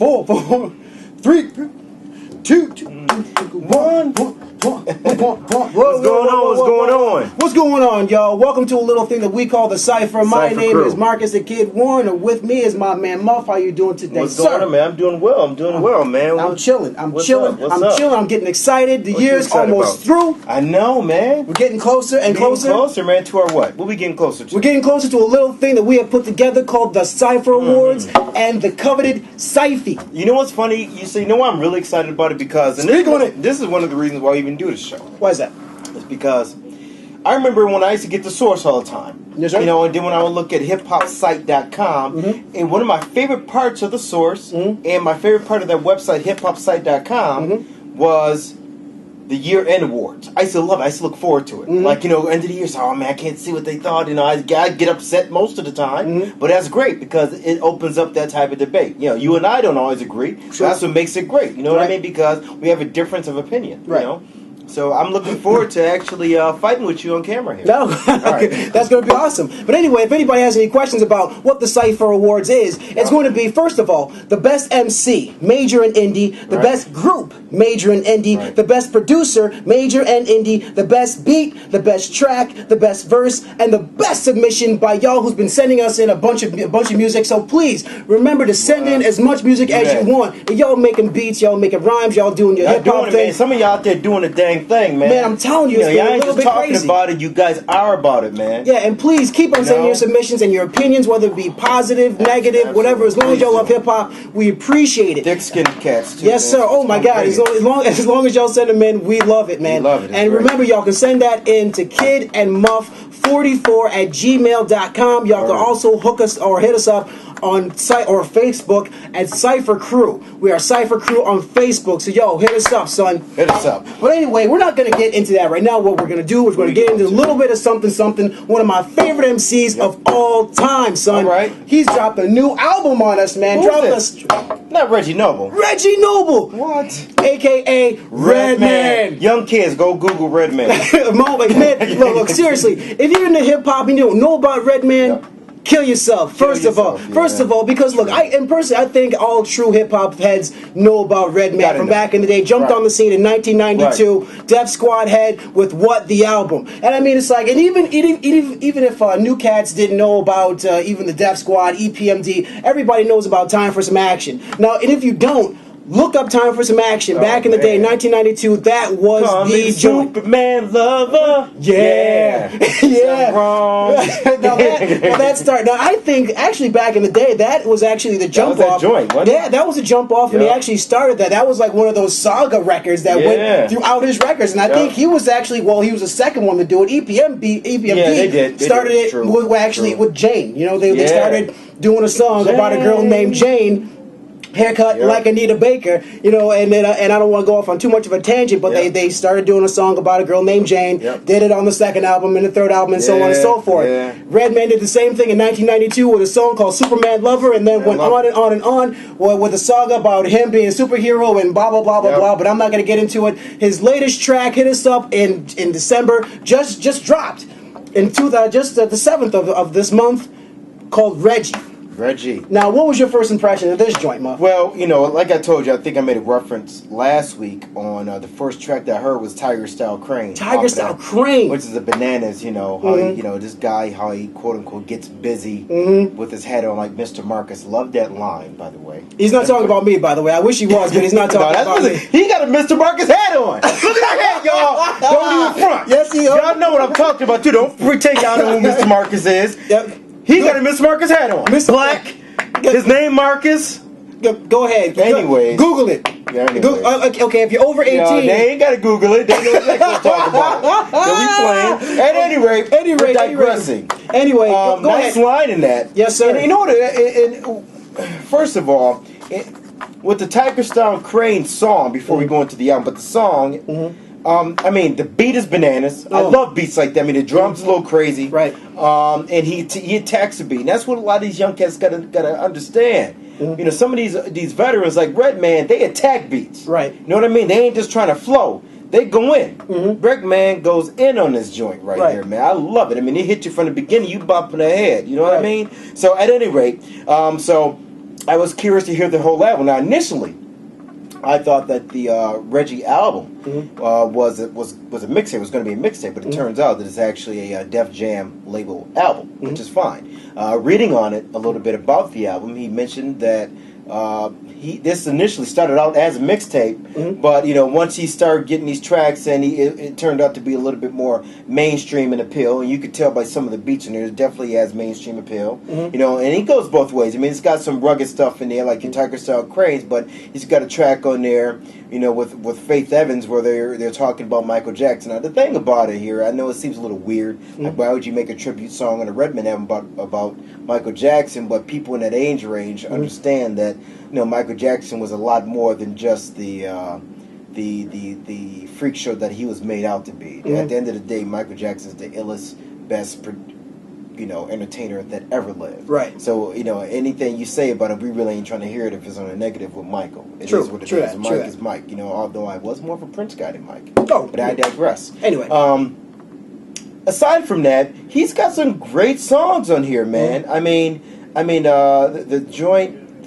4, 4, 3, 2, 1. What's going on, y'all? Welcome to a little thing that we call the Cipher. My name is Marcus, the Kid Warren, and with me is my man Muff. How you doing today, What's going on, man? I'm doing well. Man. I'm chilling. I'm chilling. I'm getting excited. The year's almost through. I know, man. We're getting closer and closer. Closer, man, to our what? What are we getting closer to? We're getting closer to a little thing that we have put together called the Cipher Awards and the coveted Cipher. You know what's funny? You know why I'm really excited about it? Because this is one of the reasons why we even do this show. Why is that? It's because I remember when I used to get the source all the time. Yes, sir. You know, and then when I would look at hiphopsite.com, and one of my favorite parts of the source and my favorite part of that website, hiphopsite.com, was the year-end awards. I used to love it. I used to look forward to it. Like, you know, end of the year, so, oh man, I can't see what they thought. You know, I get upset most of the time, but that's great because it opens up that type of debate. You know, you and I don't always agree. Sure. That's what makes it great. You know what I mean? Because we have a difference of opinion. Right. You know? So I'm looking forward to actually fighting with you on camera here. No, that's going to be awesome. But anyway, if anybody has any questions about what the Cipher Awards is, it's going to be, first of all, the best MC, major and indie, the best group, major and indie, the best producer, major and indie, the best beat, the best track, the best verse, and the best submission by y'all who's been sending us in a bunch of music. So please remember to send in as much music as you want. And y'all making beats, y'all making rhymes, y'all doing your hip hop thing. Man. Some of y'all out there doing the dang thing, man. Man, I'm telling you, it's y'all a ain't little just bit talking crazy. about it. You guys are about it, man. Yeah, and please keep on sending your submissions and your opinions, whether it be positive, negative, whatever. As long as y'all love hip hop, we appreciate it. Thick-skinned cats, too. Yes, sir. Oh my God! As long as y'all send them in, we love it, man. We love it. And remember, y'all can send that in to kidandmuff44@gmail.com. Y'all can also hook us or hit us up on site or Facebook at Cipher Crew. We are Cipher Crew on Facebook. So yo, hit us up, son. Hit us up. But anyway, we're not gonna get into that right now. What we're gonna do is we're gonna get into a little bit of something. One of my favorite MCs of all time, son. All right. He's dropped a new album on us, man. Not Reggie Noble. Reggie Noble. What? AKA Redman. Young kids, go Google Redman. Man, look, seriously, if you're into hip hop and you don't know about Redman, kill yourself. First of all, because look, I think all true hip hop heads know about Redman from back in the day. Jumped on the scene in 1992. Def Squad head with What the Album, and I mean it's like, and even if new cats didn't know about even the Def Squad, EPMD, everybody knows about Time for Some Action. Now, and if you don't, look up Time for Some Action. Back in the day, 1992, that was the joint. Superman lover. Yeah. Wrong. Now I think actually back in the day, that was actually the jump off. Joint, wasn't it? That was a jump off, and he actually started that. That was like one of those saga records that went throughout his records, and I think he was actually, he was the second one to do it. EPMD started it with Jane. You know, they started doing a song about a girl named Jane. Haircut like Anita Baker, you know, and I don't want to go off on too much of a tangent, but they started doing a song about a girl named Jane, did it on the second album and the third album and so on and so forth. Redman did the same thing in 1992 with a song called Superman Lover, and then went on and on and on with a saga about him being a superhero and blah, blah, blah, blah, blah, but I'm not going to get into it. His latest track hit us up in December, just dropped in the 7th of this month, called Reggie. Now, what was your first impression of this joint, Muff? Well, you know, like I told you, I think I made a reference last week on the first track that I heard was Tiger Style Crane. Tiger Style Crane, which is the Bananas. You know how he, you know, this guy, how he quote unquote gets busy with his head on like Mr. Marcus. Love that line, by the way. He's not talking about me, by the way. I wish he was, but he's not talking about me. He got a Mr. Marcus hat on. Look at that head, y'all. Don't even front. Yes, he is. Y'all know what I'm talking about too. Don't pretend y'all know who Mr. Marcus is. He got a Mr. Marcus hat on. Mr. Black. His name Marcus. Go ahead. Anyways. Google it. Okay, if you're over 18. They ain't got to Google it. They know exactly what I'm talking about. They'll be playing. At any rate, we're digressing. Anyway, go nice ahead. line in that. Yes, sir. And you know what? First of all, with the Tiger Style Crane song, before we go into the album, but the song, I mean, the beat is bananas. I love beats like that. I mean, the drums a little crazy. Right. And he attacks the beat. And that's what a lot of these young cats gotta understand. You know, some of these veterans like Redman, they attack beats. Right. You know what I mean? They ain't just trying to flow. They go in. Brickman goes in on this joint right there, man. I love it. I mean, they hit you from the beginning. You bopping the head. You know what I mean? So at any rate, I was curious to hear the whole album. Now, initially, I thought that the Reggie album was a mixtape. It was going to be a mixtape, but it turns out that it's actually a Def Jam label album, which is fine. Reading on it a little bit about the album, he mentioned that this initially started out as a mixtape, but once he started getting these tracks, and it turned out to be a little bit more mainstream in appeal, and you could tell by some of the beats in there, it definitely has mainstream appeal. And he goes both ways. I mean, it's got some rugged stuff in there, like your Tiger Style Cranes, but he's got a track on there, with Faith Evans, where they're talking about Michael Jackson. Now, the thing about it here, I know it seems a little weird. Like, why would you make a tribute song on a Redman album about Michael Jackson? But people in that age range understand that Michael Jackson was a lot more than just the freak show that he was made out to be. At the end of the day, Michael Jackson's the illest, best entertainer that ever lived. Right. So anything you say about him, we really ain't trying to hear it if it's on a negative with Michael. It is what it is. Mike is Mike. Although I was more of a Prince guy than Mike. Oh, but I digress. Anyway. Aside from that, he's got some great songs on here, man. I mean, the joint,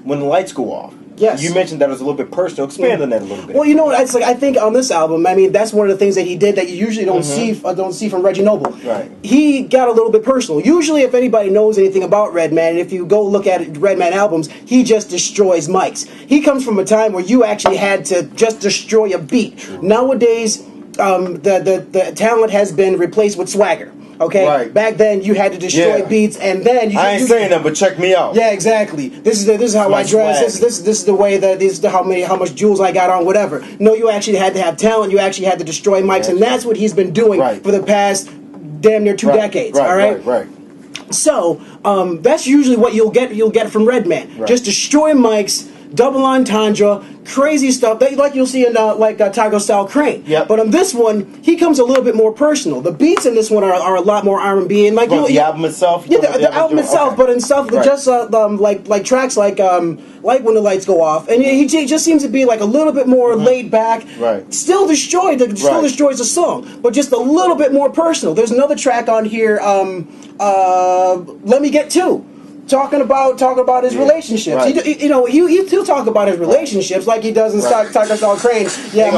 When the Lights Go Off. Yes. You mentioned that it was a little bit personal. Expand on that a little bit. Well, it's like I think on this album, I mean, that's one of the things that he did that you usually don't see from Reggie Noble. Right. He got a little bit personal. Usually, if anybody knows anything about Redman, and if you go look at Redman albums, he just destroys mics. He comes from a time where you actually had to just destroy a beat. True. Nowadays, the talent has been replaced with swagger. Okay. Right. Back then, you had to destroy beats, and then I ain't saying that, but check me out. Yeah, exactly. This is how I dress. This is the way that this is how much jewels I got on, whatever. No, you actually had to have talent. You actually had to destroy mics, and that's what he's been doing for the past damn near 2 decades. All right. Right. So that's usually what you'll get from Redman. Right. Just destroy mics. Double entendre, crazy stuff like you'll see in Tiger Style Crane. Yep. But on this one, he comes a little bit more personal. The beats in this one are a lot more R&B, and like the album itself. Yeah, the album itself, but in stuff just like tracks like When the Lights Go Off, and he just seems to be like a little bit more laid back. Right. Still destroys the song, but just a little bit more personal. There's another track on here, Let Me Get To. Talking about his relationships. Right. He'll talk about his relationships like he does in Tiger Style Crane. Yeah.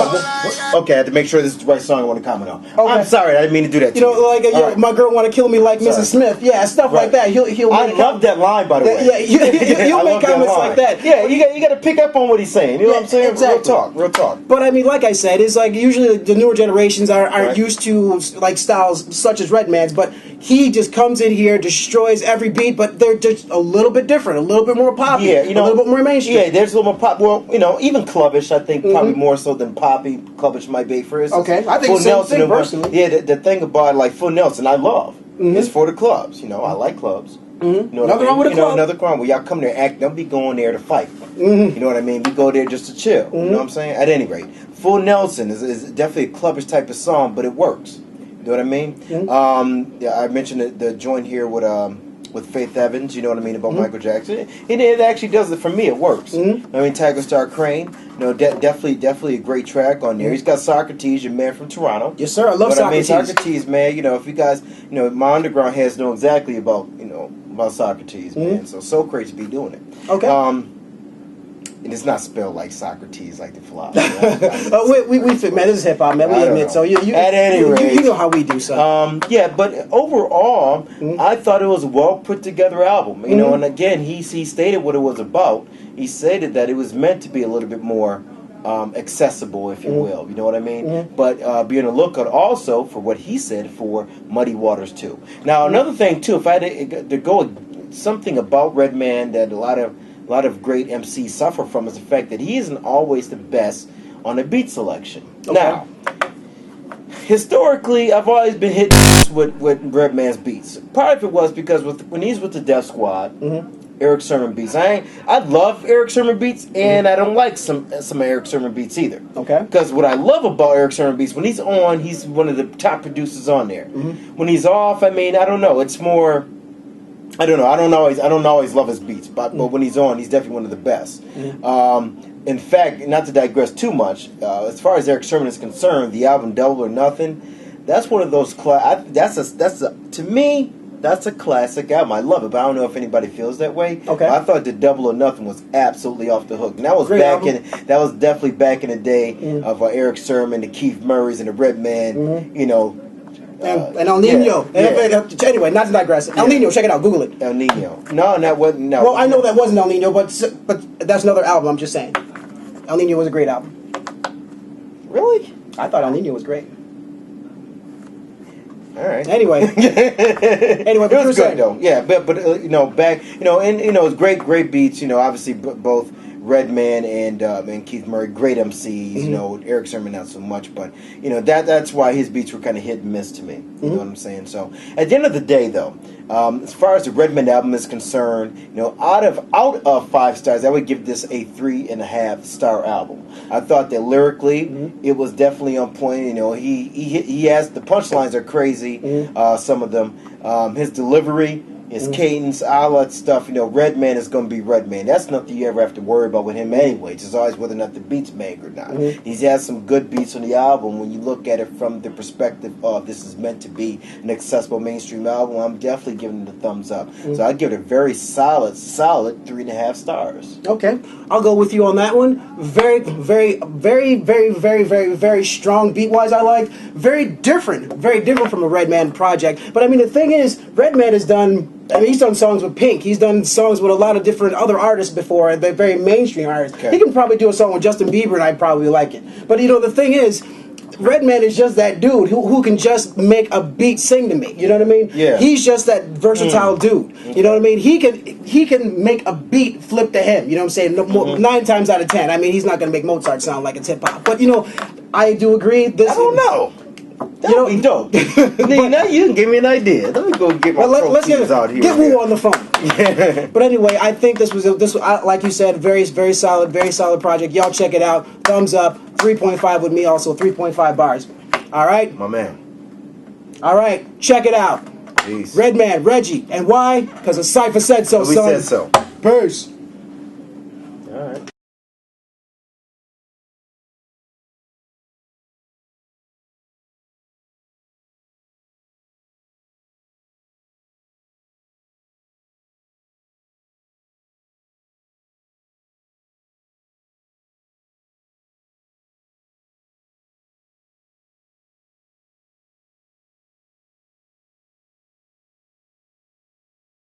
Okay, I have to make sure this is the right song I want to comment on. Okay. I'm sorry, I didn't mean to do that. My girl want to kill me like Mrs. Smith. Yeah, stuff like that. He'll. I love that line, by the way. Yeah, you'll make comments like that. Yeah, you got to pick up on what he's saying. You know what I'm saying? Exactly. Real talk. But I mean, like I said, it's like usually the newer generations aren't used to like styles such as Redman's, but he just comes in here, destroys every beat, but they're just a little bit different, a little bit more poppy, a little bit more mainstream. Yeah, there's a little more pop. Well, even clubbish, I think probably more so than poppy. Clubbish might be, for instance. Okay, I think Full Nelson personally. Yeah, the thing about like Full Nelson, I love is for the clubs. I like clubs. Nothing wrong with a club. Another crime where y'all come there act. Don't be going there to fight. You know what I mean? We go there just to chill. You know what I'm saying? At any rate, Full Nelson is definitely a clubbish type of song, but it works. You know what I mean? I mentioned the joint here with Faith Evans, you know what I mean, about Michael Jackson. It actually does it for me. It works. I mean, Tiger Star Crane, definitely a great track on there. He's got Socrates, your man from Toronto. Yes, sir. I love Socrates. I mean, Socrates, man. If you guys, my underground heads know exactly about Socrates, man. So crazy to be doing it. Okay. And it's not spelled like Socrates, like the philosopher. we fit, man. This is hip hop, man. We admit. So you at any rate, you know how we do, son. But overall, I thought it was a well put together album. And again, he stated what it was about. He stated that it was meant to be a little bit more accessible, if you will. You know what I mean? But be on the lookout also for what he said for Muddy Waters too. Now another thing too, if I had to go something about Redman that a lot of great MCs suffer from is the fact that he isn't always the best on the beat selection. Okay. Now, historically, I've always been hit with Redman's beats. Part of it was because when he's with the Def Squad, Eric Sherman beats. I love Eric Sherman beats, and I don't like some of Eric Sherman beats either. Okay. Because what I love about Eric Sherman beats, when he's on, he's one of the top producers on there. When he's off, I mean, I don't know. It's more. I don't know. I don't always love his beats, but when he's on, he's definitely one of the best. In fact, not to digress too much, as far as Eric Sherman is concerned, the album Double or Nothing, that's one of those. To me, That's a classic album. I love it, but I don't know if anybody feels that way. Okay. I thought the Double or Nothing was absolutely off the hook. And that was that was definitely back in the day of Eric Sherman, the Keith Murrays, and the Redman. You know. And El Nino. Anyway, not to digress. El Nino, check it out. Google it. El Nino. No, that wasn't. No. Well, I know that wasn't El Nino, but that's another album. I'm just saying. El Nino was a great album. Really? I thought El Nino was great. All right. Anyway, it was good though. Yeah, but back and it's great beats. Obviously both Redman and Keith Murray, great MCs. Eric Sherman not so much, but that's why his beats were kind of hit and miss to me. You know what I'm saying? So at the end of the day, though, as far as the Redman album is concerned, out of 5 stars, I would give this a 3.5-star album. I thought that lyrically, it was definitely on point. He has the punchlines are crazy. Some of them, his delivery. His cadence, all that stuff, Redman is going to be Redman. That's nothing you ever have to worry about with him anyway. It's always whether or not the beats make or not. He's had some good beats on the album. When you look at it from the perspective of this is meant to be an accessible mainstream album, I'm definitely giving it a thumbs up. So I give it a very solid 3.5 stars. Okay. I'll go with you on that one. Very, very, very, very, very, very, very strong beat-wise, I like. Very different from a Redman project. But I mean, the thing is, Redman has done... he's done songs with Pink. He's done songs with a lot of different other artists before, they're very mainstream artists. Okay. He can probably do a song with Justin Bieber, and I'd probably like it. But the thing is, Redman is just that dude who can just make a beat sing to me. You know what I mean? Yeah. He's just that versatile dude. You know what I mean? He can make a beat flip to him. You know what I'm saying? 9 times out of 10. I mean, he's not going to make Mozart sound like it's hip hop. But I do agree. I don't know. That would be dope. Now you can give me an idea. Let me go get my let's out here. Get Woo on the phone. But anyway, I think this was like you said, very solid project. Y'all check it out. Thumbs up. 3.5 with me also. 3.5 bars. All right, my man. All right, check it out. Peace. Redman, Reggie, and why? Because the Cipher said so. We said so. Peace.